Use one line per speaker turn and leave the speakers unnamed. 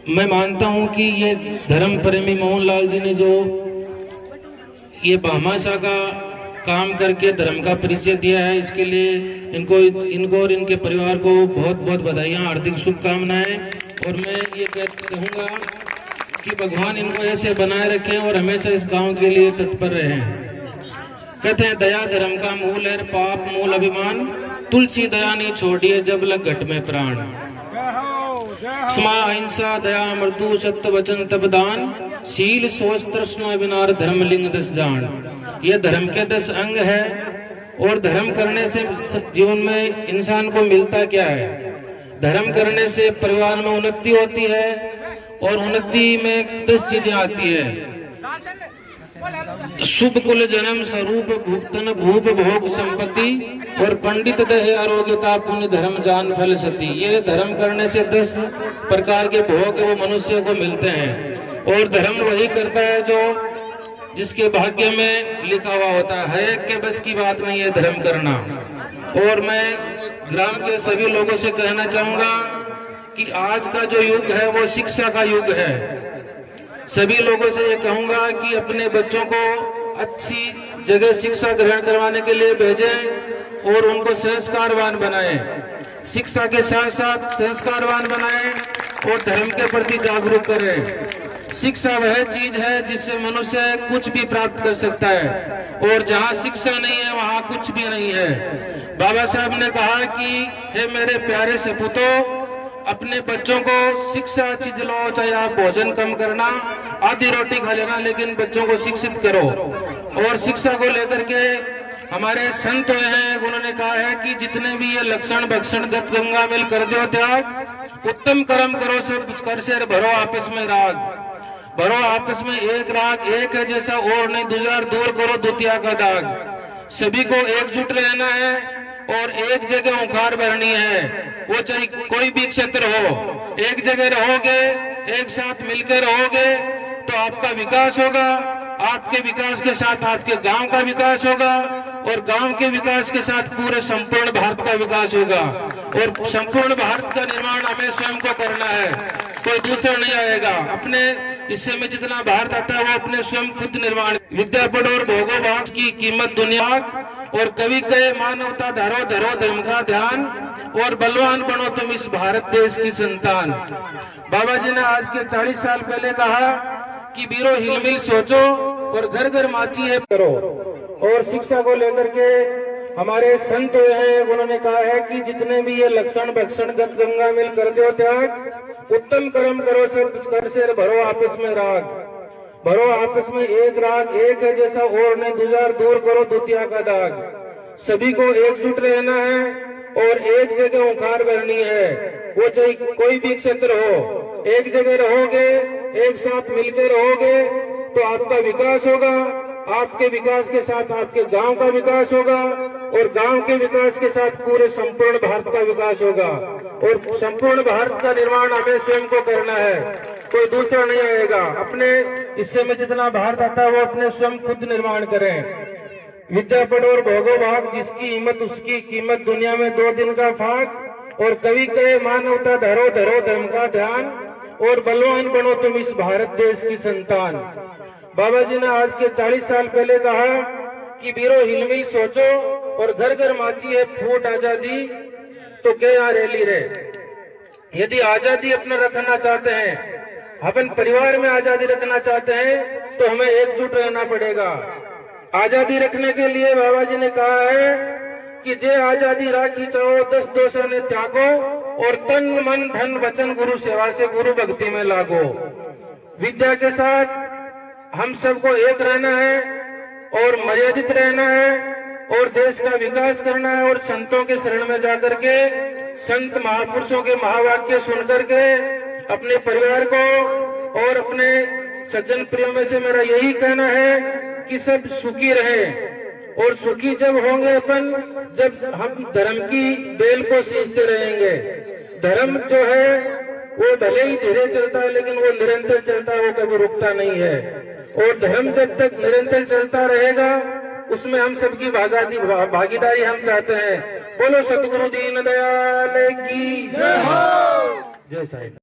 मैं मानता हूं कि ये धर्म प्रेमी मोहनलाल जी ने जो ये भामाशाह का काम करके धर्म का परिचय दिया है, इसके लिए इनको और इनके परिवार को बहुत बहुत बधाइयां, हार्दिक शुभकामनाएं। और मैं ये कहूंगा कि भगवान इनको ऐसे बनाए रखें और हमेशा इस गांव के लिए तत्पर रहें। कहते हैं दया धर्म का मूल है, पाप मूल अभिमान, तुलसी दया नहीं छोड़िए जब लग घट में प्राण। क्षमा अहिंसा दया मृदु सत्य वचन तप दान, शील सोच तृष्णा विनार धर्म लिंग 10 जान। ये धर्म के 10 अंग है। और धर्म करने से जीवन में इंसान को मिलता क्या है? धर्म करने से परिवार में उन्नति होती है और उन्नति में 10 चीजें आती है। शुभ कुल जन्म स्वरूप भूतन भूप भोग संपत्ति, और पंडित दहे आरोग्यता पुण्य धर्म जान फल सती। ये धर्म करने से 10 प्रकार के भोग वो मनुष्य को मिलते हैं। और धर्म वही करता है जो जिसके भाग्य में लिखा हुआ होता है। हर एक के बस की बात नहीं है धर्म करना। और मैं ग्राम के सभी लोगों से कहना चाहूंगा कि आज का जो युग है वो शिक्षा का युग है। सभी लोगों से ये कहूंगा कि अपने बच्चों को अच्छी जगह शिक्षा ग्रहण करवाने के लिए भेजें और उनको संस्कारवान बनाएं। शिक्षा के साथ साथ संस्कारवान बनाएं और धर्म के प्रति जागरूक करें। शिक्षा वह चीज है जिससे मनुष्य कुछ भी प्राप्त कर सकता है, और जहाँ शिक्षा नहीं है वहाँ कुछ भी नहीं है। बाबा साहब ने कहा कि हे मेरे प्यारे सपूतों, अपने बच्चों को शिक्षा अच्छी दिलाओ, चाहे आप भोजन कम करना, आधी रोटी खा लेना, लेकिन बच्चों को शिक्षित करो। और शिक्षा को लेकर के हमारे संत हैं, उन्होंने कहा है कि जितने भी ये लक्षण भक्षण गत गंगा मिल कर दो त्याग, उत्तम कर्म करो सब कर से भरो आपस में राग। भरो आपस में एक राग, एक है जैसा और नहीं दुजार, दूर करो द्वितीय का दाग। सभी को एकजुट रहना है और एक जगह ओंकार भरनी है। वो चाहे कोई भी क्षेत्र हो, एक जगह रहोगे, एक साथ मिलकर रहोगे तो आपका विकास होगा। आपके विकास के साथ आपके गांव का विकास होगा, और गांव के विकास के साथ पूरे संपूर्ण भारत का विकास होगा। और संपूर्ण भारत का निर्माण हमें स्वयं को करना है, कोई दूसरा नहीं आएगा। अपने हिस्से में जितना भारत आता है वो अपने स्वयं खुद निर्माण। विद्या पढ़ो और भोगो भाग की कीमत दुनिया, और कवि कहे मानवता धरो धरो धर्म का ध्यान, और बलवान बनो तुम इस भारत देश की संतान। बाबा जी ने आज के 40 साल पहले कहा कि वीरो हिलमिल सोचो और घर घर माची है करो। और शिक्षा को लेकर के हमारे संत हैं, उन्होंने कहा है कि जितने भी ये लक्षण भक्षण गत गंगा मिल कर दो त्याग, उत्तम कर्म करो सब कर से भरो आपस में राग। भरो आपस में एक राग, एक है जैसा और नहीं दुजार, दूर करो द्वितीय का दाग। सभी को एकजुट रहना है और एक जगह ओंकार भरनी है। वो चाहे कोई भी क्षेत्र हो, एक जगह रहोगे, एक साथ मिलकर रहोगे तो आपका विकास होगा। आपके विकास के साथ आपके गांव का विकास होगा, और गांव के विकास के साथ पूरे संपूर्ण भारत का विकास होगा। और संपूर्ण भारत का निर्माण हमें स्वयं को करना है, कोई दूसरा नहीं आएगा। अपने हिस्से में जितना भारत आता है वो अपने स्वयं खुद निर्माण करें। विद्या पढ़ो और भोगो भाग, जिसकी हिम्मत उसकी कीमत दुनिया में 2 दिन का फाक। और कवि कहे मानवता धरो धरो धर्म का ध्यान, और बलवान बनो तुम इस भारत देश की संतान। बाबा जी ने आज के 40 साल पहले कहा कि वीरो हिलमिल सोचो और घर घर माची है फूट आजादी, तो क्या रैली रे। यदि आजादी अपना रखना चाहते हैं, अपन परिवार में आजादी रखना चाहते हैं, तो हमें एकजुट रहना पड़ेगा। आजादी रखने के लिए बाबा जी ने कहा है कि जे आजादी राखी चाहो 10 दोषा ने त्यागो, और तन मन धन वचन गुरु सेवा से गुरु भक्ति में लागो। विद्या के साथ हम सबको एक रहना है और मर्यादित रहना है, और देश का विकास करना है। और संतों के शरण में जाकर के, संत महापुरुषों के महावाक्य सुनकर के अपने परिवार को और अपने सज्जन प्रियों में से मेरा यही कहना है कि सब सुखी रहे। और सुखी जब होंगे अपन, जब हम धर्म की बेल को सींचते रहेंगे। धर्म जो है वो भले ही धीरे चलता है, लेकिन वो निरंतर चलता है, वो कभी रुकता नहीं है। और धर्म जब तक निरंतर चलता रहेगा, उसमें हम सबकी भागीदारी हम चाहते हैं। बोलो सतगुरु दीन दयाल की जय हो। जय साईं।